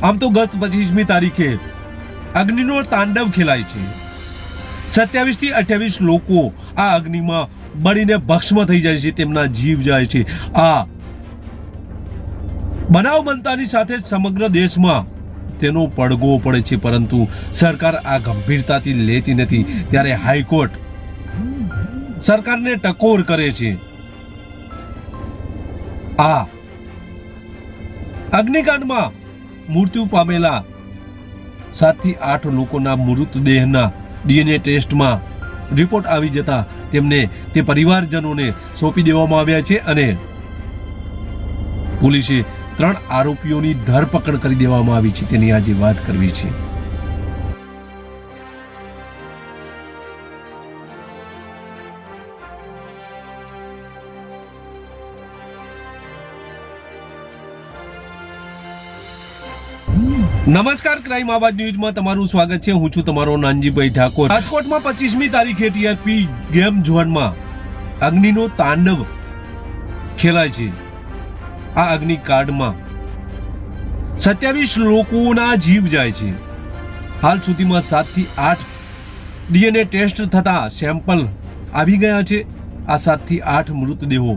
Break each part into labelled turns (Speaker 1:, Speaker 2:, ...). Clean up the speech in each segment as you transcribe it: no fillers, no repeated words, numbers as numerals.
Speaker 1: આમ તો ગત 25મી તારીખે અગ્નિનો તાંડવ ખેલાય છે। 27 થી 28 લોકો આ અગ્નિમાં બળીને ભસ્મ થઈ જાય છે, તેમના જીવ જાય છે। આ બનાવ બનતાની સાથે સમગ્ર દેશમાં તેનો પડઘો પડે છે, પરંતુ સરકાર આ ગંભીરતાથી લેતી નથી। ત્યારે હાઈકોર્ટ સરકારને ટકોર કરે છે। આ અગ્નિકાંડમાં મૃત્યુ પામેલા 7 થી 8 લોકોના મૃતદેહના ડીએનએ ટેસ્ટમાં રિપોર્ટ આવી જતા તેમને તે પરિવારજનોને સોંપી દેવામાં આવ્યા છે અને પોલીસે 3 આરોપીઓની ધરપકડ કરી દેવામાં આવી છે, તેની આજે વાત કરવી છે। નમસ્કાર, ક્રાઇમ આવાજ ન્યૂઝમાં તમારું સ્વાગત છે। હું છું તમારો નાનજીભાઈ ઠાકોર। રાજકોટમાં 25મી તારીખે ટીઆરપી ગેમ ઝોનમાં અગ્નિનો તાંડવ ખેલાય છે। આ અગ્નિકાંડમાં 27 લોકોના જીવ જાય છે। હાલ સુધીમાં 7 થી 8 ડીએનએ ટેસ્ટ થતા સેમ્પલ આવી ગયા છે। આ 7 થી 8 મૃતદેહો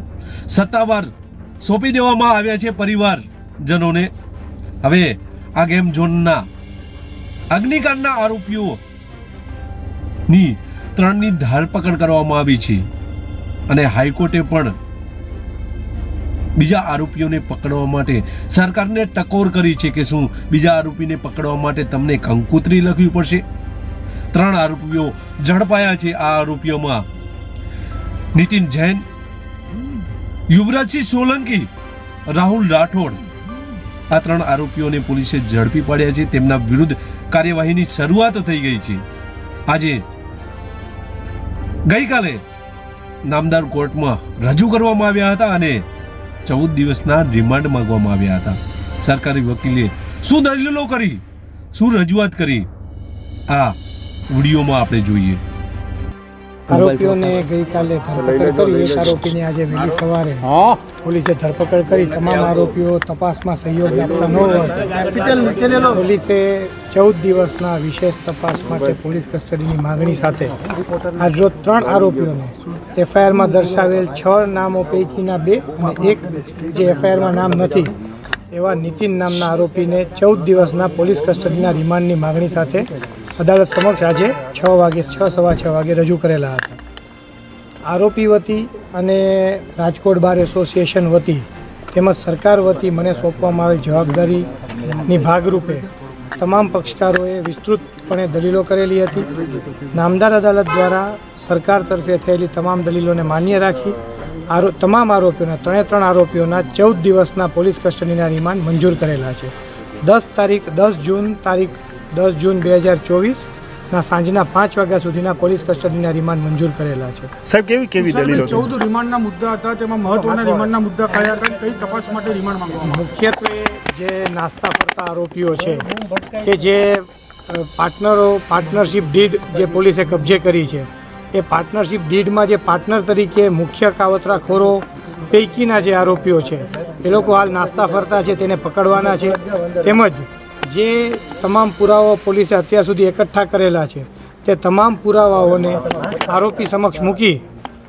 Speaker 1: સત્તાવાર સોંપી દેવામાં આવ્યા છે પરિવારજનોને। હવે આ ગેમ ઝોનના અગ્નિકાંડના આરોપીઓની 3ની ધરપકડ કરવામાં આવી છે અને હાઈકોર્ટે પણ બીજા આરોપીઓને પકડવા માટે સરકારને ટકોર કરી છે કે શું બીજા આરોપીને પકડવા માટે તમને કંકોત્રી લખવી પડશે। 3 આરોપીઓ ઝડપાયા છે। આ આરોપીઓમાં નીતિન જૈન, યુવરાજસિંહ સોલંકી, રાહુલ રાઠોડ, આ 3 આરોપીઓને પોલીસે ઝડપી પાડ્યા છે। તેમના વિરુદ્ધ કાર્યવાહીની શરૂઆત થઈ ગઈ છે। આજે ગઈકાલે નામદાર કોર્ટમાં રજૂ કરવામાં આવ્યા હતા અને 14 દિવસના રિમાન્ડ માંગવામાં આવ્યા હતા। સરકારી વકીલે શું દલીલો કરી, શું રજૂઆત કરી, આ વિડીયોમાં આપણે જોઈએ।
Speaker 2: આરોપીઓને ગઈકાલે ધરપકડ કરી, એક આરોપીની આજે વહેલી સવારે પોલીસે ધરપકડ કરી। તમામ આરોપીઓ તપાસમાં સહયોગ આપતા ન હોય પોલીસે 14 દિવસના વિશેષ તપાસ માટે પોલીસ કસ્ટડીની માંગણી સાથે આજરોજ 3 આરોપીઓને એફઆઈઆરમાં દર્શાવેલ 6 નામો પૈકીના 2 અને એક જે એફઆઈઆરમાં નામ નથી એવા નીતિન નામના આરોપીને 14 દિવસના પોલીસ કસ્ટડીના રિમાન્ડની માંગણી સાથે અદાલત સમક્ષ આજે 6:15 વાગે રજૂ કરેલા હતા। આરોપી વતી અને રાજકોટ બાર એસોસિએશન વતી તેમજ સરકાર વતી મને સોંપવામાં આવેલ જવાબદારીની ભાગરૂપે તમામ પક્ષકારોએ વિસ્તૃતપણે દલીલો કરેલી હતી। નામદાર અદાલત દ્વારા સરકાર તરફે થયેલી તમામ દલીલોને માન્ય રાખી તમામ આરોપીઓના 3 આરોપીઓના 14 દિવસના પોલીસ કસ્ટડીના રિમાન્ડ મંજૂર કરેલા છે। 10 જૂન 2024 ના સાંજના 5 વાગ્યા સુધીના પોલીસ કસ્ટડીના રિમાન્ડ મંજૂર કરેલા છે।
Speaker 3: સાહેબ કેવી દલીલો?
Speaker 4: 14 રિમાન્ડના મુદ્દા હતા, તેમાં મહત્વના રિમાન્ડના મુદ્દા કયા હતા, કઈ તપાસ માટે રિમાન્ડ માંગવામાં?
Speaker 2: મુખ્યત્વે જે નાસ્તા ફરતા આરોપીઓ છે કે જે પાર્ટનરશિપ ડીડ જે પોલીસે કબજે કરી છે, એ પાર્ટનરશિપ ડીડમાં જે પાર્ટનર તરીકે મુખ્ય કાવતરાખોરો પૈકીના જે આરોપીઓ છે એ લોકો હાલ નાસ્તા ફરતા છે, તેને પકડવાના છે। તેમજ જે તમામ પુરાવાઓ પોલીસે અત્યાર સુધી એકઠા કરેલા છે તે તમામ પુરાવાઓને આરોપી સમક્ષ મૂકી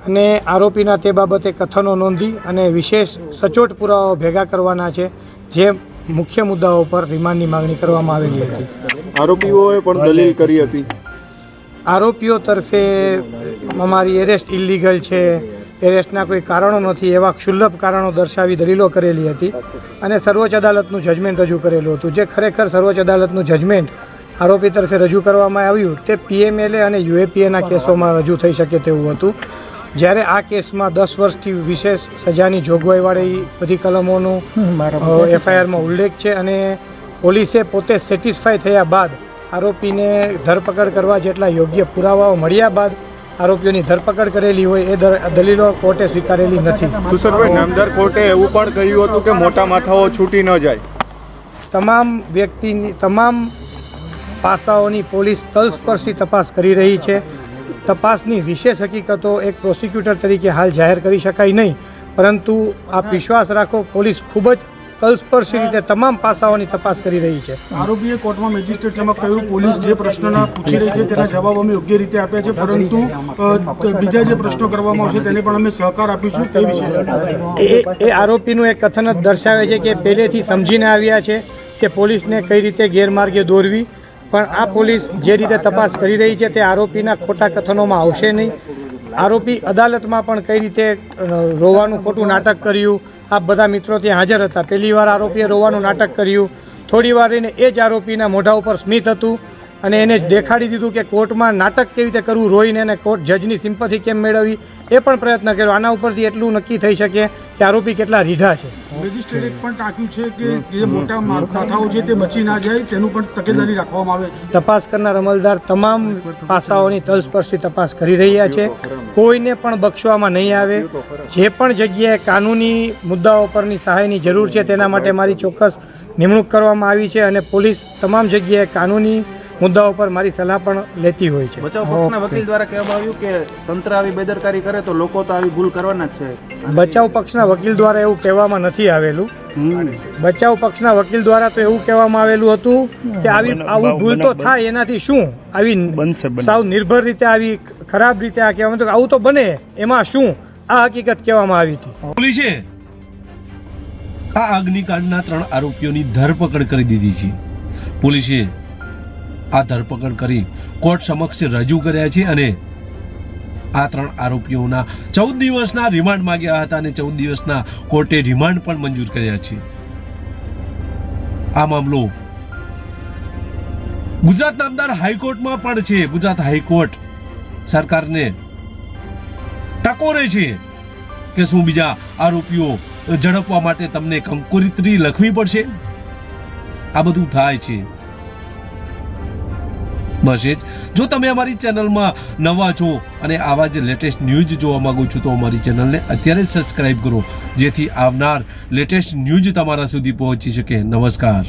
Speaker 2: અને આરોપીના તે બાબતે કથનો નોંધી અને વિશેષ સચોટ પુરાવાઓ ભેગા કરવાના છે, જે મુખ્ય મુદ્દાઓ પર રિમાન્ડની માંગણી કરવામાં આવેલી હતી।
Speaker 3: આરોપીઓએ પણ દલીલ કરી હતી।
Speaker 2: આરોપીઓ તરફે અમારી એરેસ્ટ ઇલીગલ છે, એરેસ્ટના કોઈ કારણો નથી એવા ક્ષુલ્લભ કારણો દર્શાવી દલીલો કરેલી હતી અને સર્વોચ્ચ અદાલતનું જજમેન્ટ રજૂ કરેલું હતું। જે ખરેખર સર્વોચ્ચ અદાલતનું જજમેન્ટ આરોપી તરફે રજૂ કરવામાં આવ્યું તે પીએમએલએ અને યુએપીએના કેસોમાં રજૂ થઈ શકે તેવું હતું, જ્યારે આ કેસમાં 10 વર્ષથી વિશેષ સજાની જોગવાઈવાળી બધી કલમોનું એફઆઈઆરમાં ઉલ્લેખ છે અને પોલીસે પોતે સેટિસ્ફાઈ થયા બાદ આરોપીને ધરપકડ કરવા જેટલા યોગ્ય પુરાવાઓ મળ્યા બાદ આરોપીઓની ધરપકડ કરેલી હોય એ દલીલો કોર્ટે સ્વીકારેલી નથી।
Speaker 3: તુષારભાઈ, નામદાર કોર્ટે એવું પણ કહ્યું હતું કે મોટા માથાઓ છૂટી ન જાય।
Speaker 2: તમામ પાસાઓની પોલીસ તલસ્પર્શી તપાસ કરી રહી છે। તપાસની વિશેષ હકીકતો એક પ્રોસિક્યુટર તરીકે હાલ જાહેર કરી શકાય નહીં, પરંતુ આપ વિશ્વાસ રાખો પોલીસ ખૂબ જ તલસ્પર્શી રીતે તમામ પાસાઓની તપાસ કરી રહી છે.
Speaker 4: આરોપીએ કોર્ટમાં મેજિસ્ટ્રેટ સમક્ષ કહ્યું પોલીસ જે પ્રશ્નના પૂછી રહી છે તેના જવાબ અમે યોગ્ય રીતે આપ્યા છે, પરંતુ બીજા જે પ્રશ્નો કરવામાં આવશે તેને પણ અમે સહકાર આપીશું તે વિશે
Speaker 2: એ આરોપીનું એક કથન જ દર્શાવે છે કે પહેલેથી સમજીને આવ્યા છે કે પોલીસને કઈ રીતે ગેરમાર્ગે દોરવી, પણ આ પોલીસ જે રીતે તપાસ કરી રહી છે તે આરોપીના ખોટા કથનોમાં આવશે નહીં. આરોપી અદાલતમાં પણ કઈ રીતે રોવાનું ખોટું નાટક કર્યું, આ બધા મિત્રો ત્યાં હાજર હતા. પહેલી વાર આરોપીએ રોવાનું નાટક કર્યું, થોડી વાર એને એ જ આરોપીના મોઢા ઉપર સ્મિત હતું અને એને દેખાડી દીધું કે કોર્ટમાં નાટક કેવી રીતે કરવું, રોઈને એને કોર્ટ જજની સિમ્પથી કેમ મેળવવી એ પણ પ્રયત્ન કર્યો. આના ઉપરથી એટલું નક્કી થઈ શકે કે આરોપી કેટલા રીઢા છે.
Speaker 4: મેજિસ્ટ્રેટે પણ ટાંક્યું છે કે જે મોટા માથાઓ છે તે બચી ના જાય તેનું પણ તકેદારી રાખવામાં આવે.
Speaker 2: તપાસ કરનાર અમલદાર તમામ પાસાઓની તલસ્પર્શી તપાસ કરી રહ્યા છે. કોઈને પણ બક્ષવામાં નહીં આવે. જે પણ જગ્યાએ કાનૂની મુદ્દાઓ પરની સહાયની જરૂર છે તેના માટે મારી ચોક્કસ નિમણૂક કરવામાં આવી છે અને પોલીસ તમામ જગ્યાએ કાનૂની મુદ્દાઓ પર મારી સલાહ પણ લેતી હોય છે.
Speaker 5: બચાવ પક્ષના વકીલ દ્વારા કહેવામાં આવ્યું કે તંત્ર આવી બેદરકારી કરે તો લોકો તો આવી ભૂલ કરવાના જ છે.
Speaker 2: બચાવ પક્ષના વકીલ દ્વારા એવું કહેવામાં નથી આવેલું. બચાવ પક્ષના વકીલ દ્વારા તો એવું કહેવામાં આવેલું હતું કે આવું ભૂલ તો થાય, એનાથી શું આવી સાવ નિર્ભર રીતે આવી ખરાબ રીતે આ કહેવામાં હતું કે આવું તો બને, એમાં શું, આ હકીકત કહેવામાં આવી હતી.
Speaker 1: પોલીસે આ અગ્નિકાંડના 3 આરોપીઓની ધરપકડ કરી દીધી છે. પોલીસે આ ધરપકડ કરી કોર્ટ સમક્ષ રજૂ કર્યા છે અને આ 3 આરોપીઓના 14 દિવસના રિમાન્ડ માંગ્યા હતા અને 14 દિવસના કોર્ટે રિમાન્ડ પણ મંજૂર કર્યા છે. આ મામલો ગુજરાત નામદાર હાઈકોર્ટમાં પણ છે. ગુજરાત હાઈકોર્ટ સરકારને ટકોરે છે કે શું બીજા આરોપીઓ ઝડપવા માટે તમને કંકોત્રી લખવી પડશે. આ બધું થાય છે. બસ એ જ. જો તમે અમારી ચેનલમાં નવા છો અને આવા જ લેટેસ્ટ ન્યૂઝ જોવા માંગો છો તો અમારી ચેનલને અત્યારે જ સબસ્ક્રાઇબ કરો, જેથી આવનાર લેટેસ્ટ ન્યૂઝ તમારા સુધી પહોંચી શકે. નમસ્કાર.